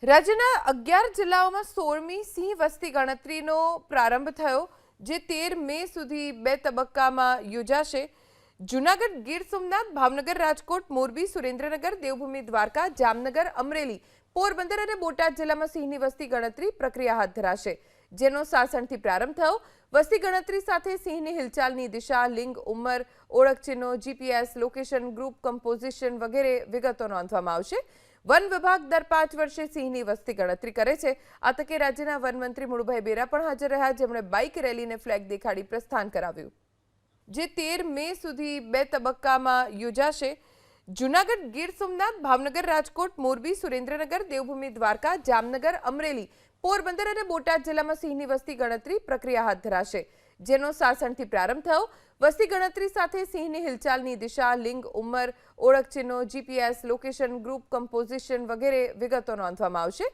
રાજ્યના 11 જિલ્લાઓમાં 16મી સિંહ વસ્તી ગણતરીનો પ્રારંભ થયો, જે 13 મે સુધી 2 તબક્કામાં યોજાશે. જૂનાગઢ, ગીર સોમનાથ, ભાવનગર, રાજકોટ, મોરબી, સુરેન્દ્રનગર, દેવભૂમિ દ્વારકા, જામનગર, અમરેલી, પોરબંદર અને બોટાદ જિલ્લામાં સિંહની વસ્તી ગણતરી પ્રક્રિયા હાથ ધરાશે, જેનો સાસણથી પ્રારંભ થયો. વસ્તી ગણતરી સાથે સિંહની હિલચાલની દિશા, લિંગ, ઉંમર, ઓળખ ચિહ્નો, જીપીએસ લોકેશન, ગ્રુપ કમ્પોઝિશન વગેરે વિગતો નોંધવામાં આવશે. વન વિભાગ દર 5 વર્ષે સિંહની વસ્તી ગણતરી કરે છે. આ તકે રાજ્યના વનમંત્રી મુળુભાઈ બેરા પણ હાજર રહ્યા, જેમણે બાઇક રેલીને ફ્લેગ દેખાડી પ્રસ્થાન કરાવ્યું, જે 13 મે સુધી 2 તબક્કામાં યોજાશે. જૂનાગઢ, ગીર સોમનાથ, ભાવનગર, રાજકોટ, મોરબી, સુરેન્દ્રનગર, દેવભૂમિ દ્વારકા, જામનગર, અમરેલી, પોરબંદર અને બોટાદ જિલ્લામાં સિંહની વસ્તી ગણતરી પ્રક્રિયા હાથ ધરાશે, જેનો સાસણથી પ્રારંભ થયો. વસ્તી ગણતરી સાથે સિંહની હિલચાલની દિશા, લિંગ, ઉંમર, ઓળખ ચિહ્નો, જીપીએસ લોકેશન, ગ્રુપ કમ્પોઝિશન વગેરે વિગતો નોંધવામાં આવશે.